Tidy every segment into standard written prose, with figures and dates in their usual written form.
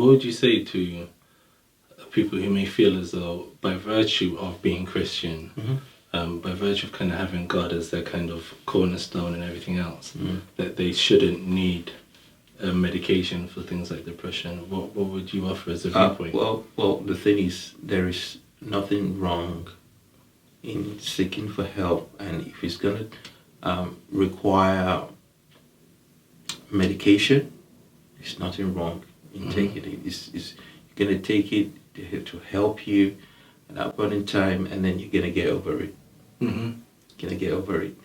what would you say to people who may feel as though, by virtue of being Christian, by virtue of kind of having God as their kind of cornerstone and everything else, that they shouldn't need medication for things like depression? What would you offer as a viewpoint? Well, the thing is, there is nothing wrong in seeking for help, and if it's going to require medication, there's nothing wrong in taking it. It's you're going to take it to help you at that point in time, and then you're going to get over it. You're going to get over it.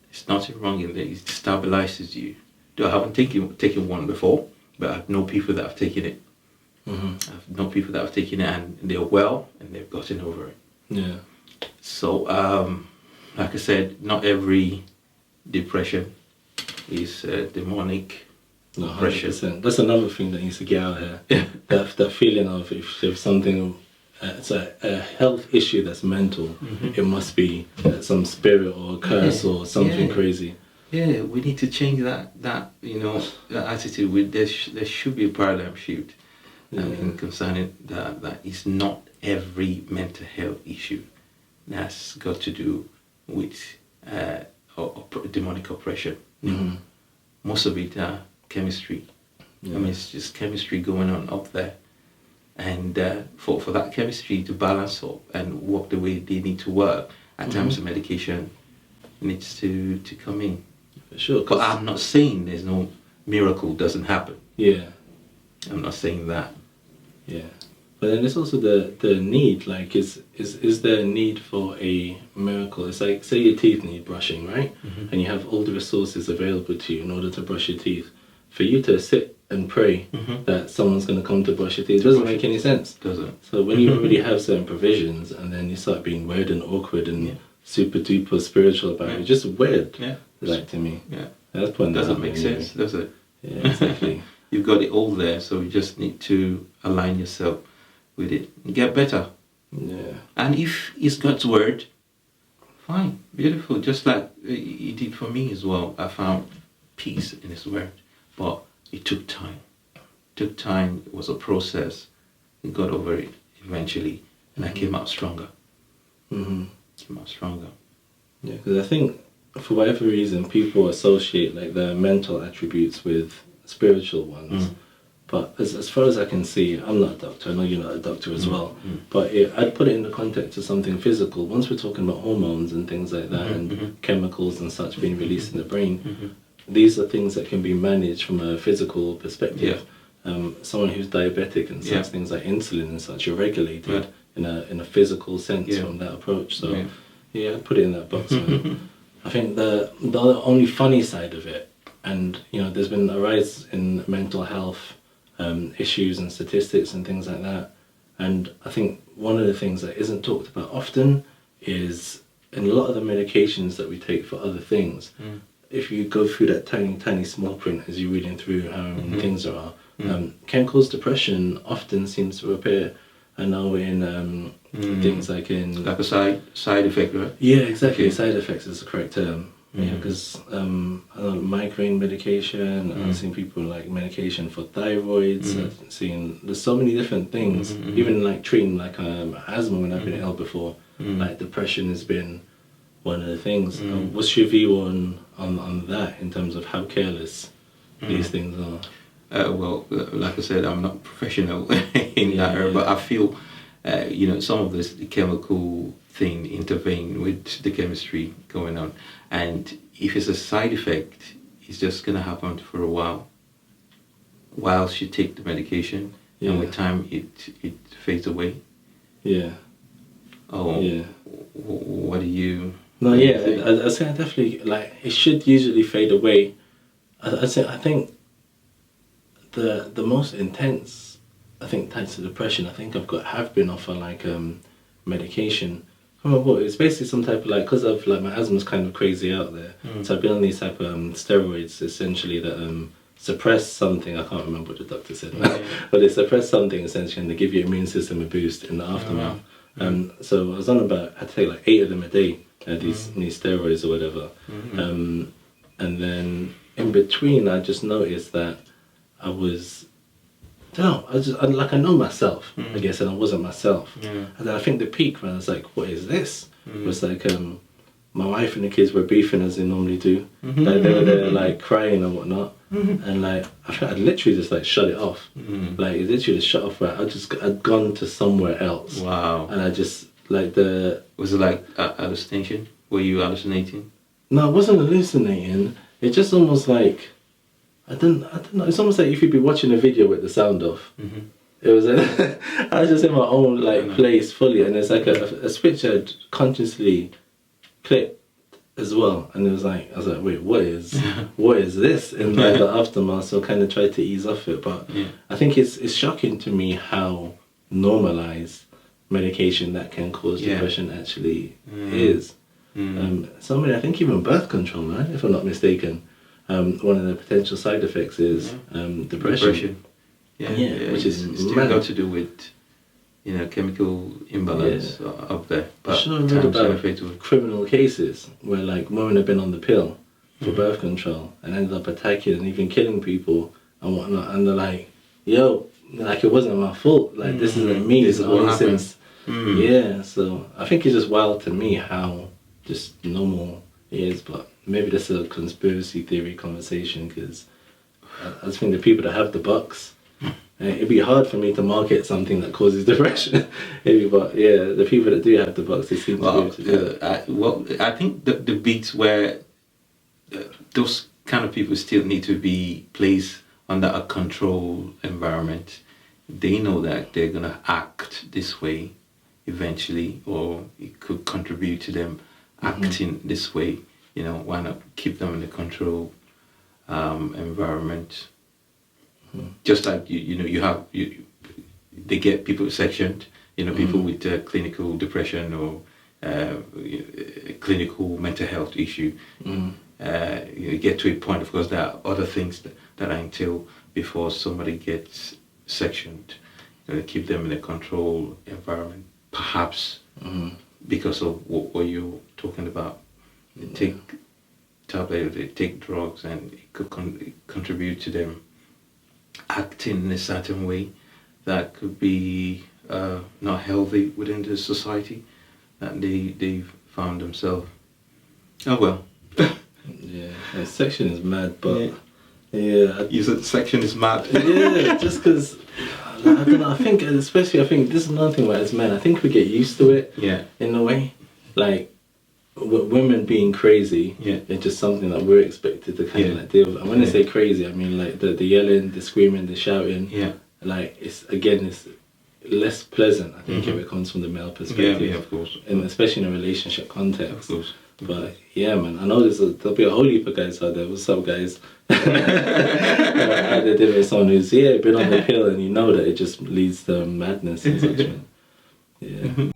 There's nothing wrong in there. It stabilizes you. Though I haven't taken one before, but I know people that have taken it. I've known people that have taken it and they're well and they've gotten over it. Yeah. So, like I said, not every depression is demonic oppression. 100%. That's another thing that needs to get out here. that feeling of if something, it's a health issue that's mental, it must be some spirit or a curse or something crazy. Yeah, we need to change that that attitude. There should be a paradigm shift. I mean, concerning that it's not every mental health issue that's got to do with demonic oppression. Most of it are chemistry. I mean, it's just chemistry going on up there, and for that chemistry to balance up and work the way they need to work, at times the medication needs to come in. For sure. But I'm not saying there's no miracle doesn't happen. Yeah. I'm not saying that. Yeah. But then there's also the need, like is there a need for a miracle? It's like, say your teeth need brushing, right? And you have all the resources available to you in order to brush your teeth. For you to sit and pray that someone's going to come to brush your teeth doesn't make any sense. Doesn't. So when you already have certain provisions and then you start being weird and awkward and super duper spiritual about it, it's just weird. Yeah. Like to me. Yeah. That's point doesn't make sense, does it? Yeah, exactly. You've got it all there, so you just need to align yourself with it and get better. Yeah. And if it's God's word, fine, beautiful. Just like He did for me as well. I found peace in His word, but it took time. It was a process. I got over it eventually, and I came out stronger. Came out stronger. Yeah, because I think for whatever reason people associate like the mental attributes with spiritual ones. But as far as I can see, I'm not a doctor, I know you're not a doctor as well, but I'd put it in the context of something physical. Once we're talking about hormones and things like that and chemicals and such being released in the brain, these are things that can be managed from a physical perspective. Someone who's diabetic and such, things like insulin and such, are regulated in a physical sense from that approach. So I'd put it in that box. I think the only funny side of it, and there's been a rise in mental health issues and statistics and things like that, and I think one of the things that isn't talked about often is in a lot of the medications that we take for other things, if you go through that tiny small print as you're reading through how many things there are, can cause depression often seems to appear. I know in things like a side effect, right? Yeah, exactly. Side effects is the correct term. Yeah, because I know migraine medication. I've seen people like medication for thyroids. I've seen there's so many different things. Even like treating like asthma when I've been ill before. Like depression has been one of the things. What's your view on that in terms of how careless these things are? Well, like I said, I'm not professional in that area, but I feel, some of this chemical thing intervene with the chemistry going on, and if it's a side effect, it's just gonna happen for a while. Whilst you take the medication, and with time it fades away. Yeah. Oh. Yeah. What do you? No, I say I definitely it should usually fade away. I think. The most intense, I think, types of depression I think have been off of medication. I don't know what, it's basically some type of because of my asthma's kind of crazy out there. So I've been on these type of steroids essentially that suppress something. I can't remember what the doctor said, but they suppress something essentially and they give your immune system a boost in the aftermath. So I was on I had to take 8 of them a day, these steroids or whatever. And then in between I just noticed that I was don't know. I know myself, I guess, and I wasn't myself. Yeah. And then I think the peak when I was like, what is this? Was like my wife and the kids were beefing as they normally do. Like they were there like crying and whatnot. And like I think I'd literally just like shut it off. Like it literally just shut off. Right, I'd gone to somewhere else. Wow. And I just like Was it like hallucination? Were you hallucinating? No, I wasn't hallucinating. It just almost like I don't know. It's almost like if you'd be watching a video with the sound off. It was I was just in my own like place fully, and it's like a switch I'd consciously clicked as well, and it was like I was like, wait, what is this? And like the aftermath, so I kind of tried to ease off it, but I think it's shocking to me how normalized medication that can cause depression actually is. I think even birth control, right? If I'm not mistaken, one of the potential side effects is depression. Yeah, which is still got to do with chemical imbalance up there. But sure, I read about criminal cases where like women have been on the pill for birth control and ended up attacking and even killing people and whatnot, and they're like, yo, like it wasn't my fault, like this isn't me, this is what happened. Yeah, so I think it's just wild to me how just normal it is, but maybe that's a conspiracy theory conversation, because I just think the people that have the bucks, it'd be hard for me to market something that causes depression. Maybe, but yeah, the people that do have the bucks, they seem to be able to do that. I think the beats where those kind of people still need to be placed under a controlled environment. They know that they're gonna act this way eventually, or it could contribute to them acting this way. Why not keep them in a controlled environment? Just like they get people sectioned. People with clinical depression or clinical mental health issue. You get to a point, of course, there are other things that are entailed before somebody gets sectioned. Keep them in a controlled environment, perhaps because of what you're talking about. They take tablets, they take drugs, and it could contribute to them acting in a certain way that could be not healthy within the society that they've found themselves. Oh well. Yeah, and section is mad, but you said section is mad. Yeah, just because I don't know. I think this is another thing about as men. I think we get used to it. Yeah. In a way, like women being crazy. Yeah. It's just something that we're expected to kind of like deal with. And when I say crazy, I mean like the yelling, the screaming, the shouting. Yeah. Like it's less pleasant. I think if it comes from the male perspective. Yeah, of course. And especially in a relationship context. Of course. But yeah, man, I know there'll be a whole heap of guys out there. What's up, guys? Out there dealing with someone who's been on the pill, and you know that it just leads to madness and such. Man. Yeah.